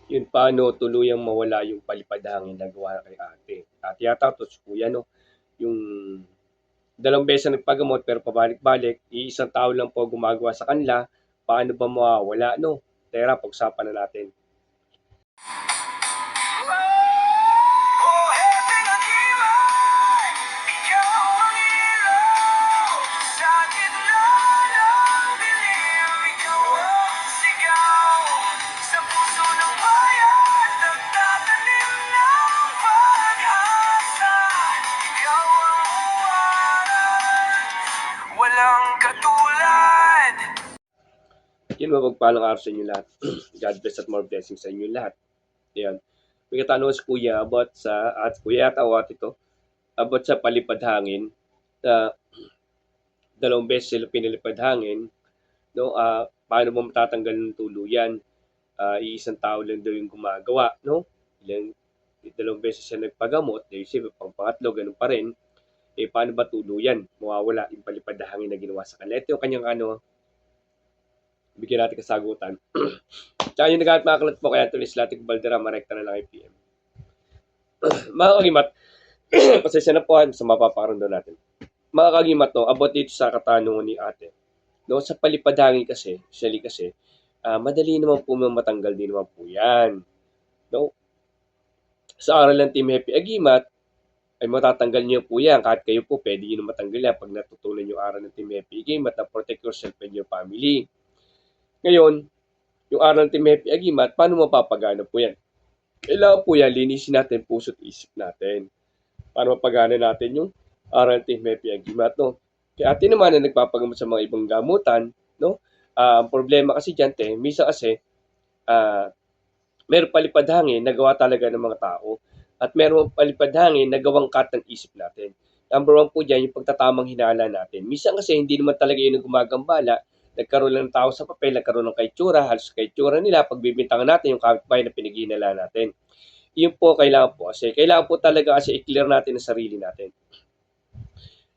Yun paano tuluyang mawala yung palipad hangin na gawa kay ate. At yata to si kuya, no? Yung dalawang beses na nagpagamot pero pabalik-balik, iisang tao lang po gumagawa sa kanila, paano ba mawawala, no? Tara, pag-usapan na natin. Walang katulad. Yun, mapagpalang araw sa inyo lahat. God bless at more blessings sa inyo lahat. Ayan. May katanungan si kuya about sa, at kuya yata o ate to, about sa palipad hangin. Uh, Dalawang beses sila pinalipad hangin. No? Paano mo matatanggal ng tuluyan? Iisang tao lang daw yung gumagawa. No? Dalawang beses siya nagpagamot. Isip, pang pangatlo, ganun pa rin. Paano ba tuluyan? Mawawala yung palipad na hangin na ginawa sa kanila. Ito yung kanyang bigyan natin kasagutan. Tsaka yung nagalit mga kalat po kaya ito ni Slatic Valderrama, rekta na lang yung PM. Mga kagimat, pasensya na po sa mapapakaroon doon natin. Mga kagimat, no, about dito sa katanungan ni ate. No, sa palipad hangin kasi, usually kasi, madali naman po matanggal din naman po yan. No? Sa aral ng Team Happy Agimat, ay matatanggal niyo po yan. Kahit kayo po, pwede nyo na matanggal yan pag natutunan yung aral ng Team Happy Agimat na protect yourself and your family. Ngayon, yung aral ng Team Happy Agimat, paano mapapagana po yan? Kailangan po yan, linisin natin puso't isip natin para mapagana natin yung aral ng Team Happy Agimat. No? Kaya atin naman na nagpapagamot sa mga ibang gamutan, no? Ang problema kasi dyan, misa kasi, meron palipad hangin na gawa talaga ng mga tao at meron palipad hangin na gawang cut ng isip natin. Number one po dyan, yung pagtatamang hinala natin. Minsan kasi hindi naman talaga yun ang gumagambala. Nagkaroon lang ng tao sa papel, nagkaroon ng kaitsura, halos kaitsura nila, pagbibintangan natin yung kapitbahay na pinaghinala natin. Yun po kailangan po kasi. Kailangan po talaga kasi i-clear natin ang sarili natin.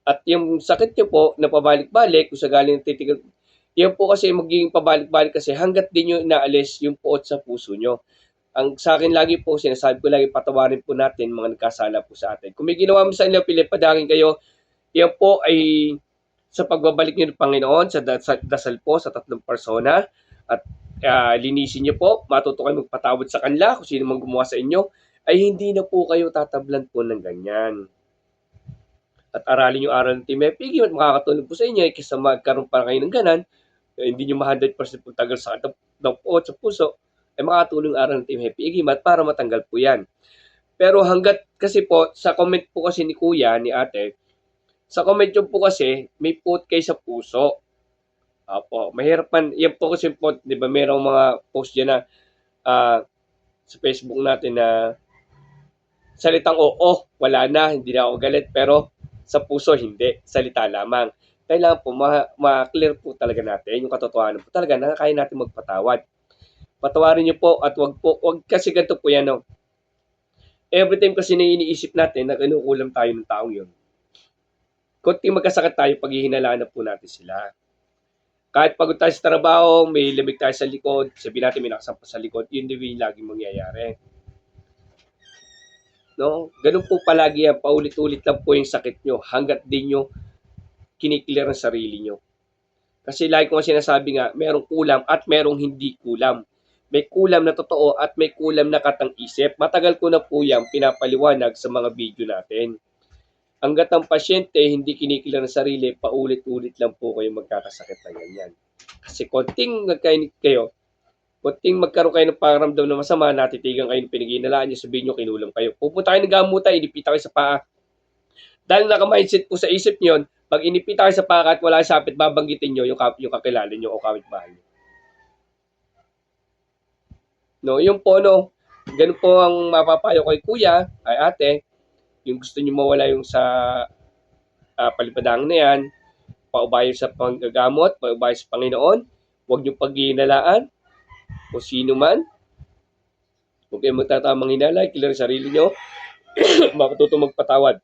At yung sakit nyo po na pabalik-balik, kung sa galing titigil, yan po kasi magiging pabalik-balik kasi hanggat din nyo inaalis yung puot sa puso nyo. Ang sa akin lagi po, sinasabi ko lagi, patawarin po natin mga nagkasala po sa atin. Kung may ginawa mo sa inyo, pilipadangin kayo, yan po ay sa pagbabalik niyo ng Panginoon, sa dasal po sa tatlong persona, at linisin niyo po, matuto kayo magpatawad sa kanila, kung sino man gumawa sa inyo, ay hindi na po kayo tatablan po ng ganyan. At aralin yung aral ng Team Happy at makakatulong po sa inyo, kaysa magkaroon pa kayo ng ganan, hindi nyo ma-100% tagal sa puot sa puso, ay makatulong aral ng Team Happy Agimat para matanggal po yan. Pero hanggat kasi po, sa comment po kasi ni kuya, ni ate, sa comment yun po kasi, may post kayo sa puso. Apo, mahirap man, yan po kasi po, di ba, mayroong mga post dyan na sa Facebook natin na salitang oo, wala na, hindi na ako galit, pero sa puso hindi, salita lamang. Kailangan po ma-clear po talaga natin yung katotohanan po talaga na kaya natin magpatawad. Patawarin niyo po at wag kasi ganito po yan, no? Every time kasi na iniisip natin na kinukulam tayo ng taong yun, kunting magkasakit tayo, paghihinalaan na po natin sila. Kahit pagod tayo sa trabaho, may lamig tayo sa likod, sabihin natin may nakasampa sa likod, yun din yung laging mangyayari. No? Ganun po palagi yan, paulit-ulit lang po yung sakit nyo hanggat din nyo kiniklear ang sarili nyo. Kasi lagi ko nga sinasabi nga, merong kulam at merong hindi kulam. May kulam na totoo at may kulam na katang-isip. Matagal ko na po yan pinapaliwanag sa mga video natin. Hanggat ang pasyente hindi kinikilala ng sarili, paulit-ulit lang po kayo magkakasakit ng ganyan. Kasi konting nagkainig kayo, konting magkaroon kayo ng pakiramdam na masama, natitigan kayo ng pinag-iinalaan nyo, sabihin nyo, kinulam kayo. Pupunta kayo ng gamutan, inipita kayo sa paa. Dahil naka-mindset po sa isip nyo, pag inipita kayo sa paa at wala sa sapit, babanggitin nyo yung kakilala nyo o kapitbahay nyo. No, yun po, no, ganun po ang mapapayo kay kuya, ay ate, yung gusto nyo mawala yung sa palipadang na yan, paubayo sa panggagamot, paubayo sa Panginoon, huwag nyo paghihinalaan, o sino man, huwag kayo magtatamang hinala, clear sarili nyo, makatuto magpatawad.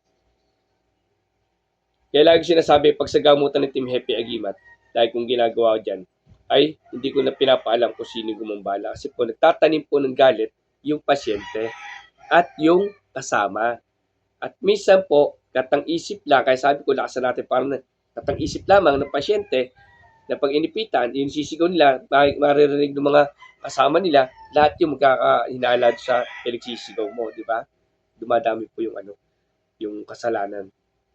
Kaya lagi sinasabi, pag sa gamutan ng Team Happy Agimat, dahil kung ginagawa ko dyan, ay hindi ko na pinapaalam kung sino gumambala. Kasi po, nagtatanim po ng galit yung pasyente at yung kasama. At minsan po, katang isip lang, kaya sabi ko, lakasan natin parang katang isip lamang ng pasyente na pag inipitan, yung sisigaw nila, maririnig ng mga kasama nila, lahat yung magkakahinala sa pinagsisigaw mo, di ba? Dumadami po yung yung kasalanan,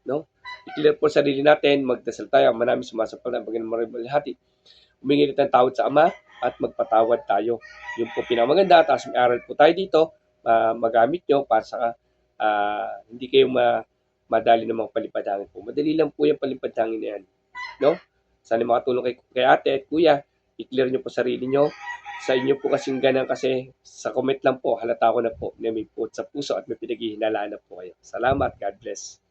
no? I-clear po sarili natin, magdasal tayo, maraming sumasapal na bagay ng maraming humingi ng tawad sa Ama at magpatawad tayo. Yung po pinamaganda, tapos may aral po tayo dito, magamit nyo para sa hindi kayo madali ng mga palipadangin po. Madali lang po yung palipadangin na yan. No? Sana makatulong kay ate at kuya. I-clear nyo po sarili nyo. Sa inyo po kasing ganang kasi sa comment lang po, halata ko na po na may puot sa puso at may pinaghihinalaan na po kayo. Salamat. God bless.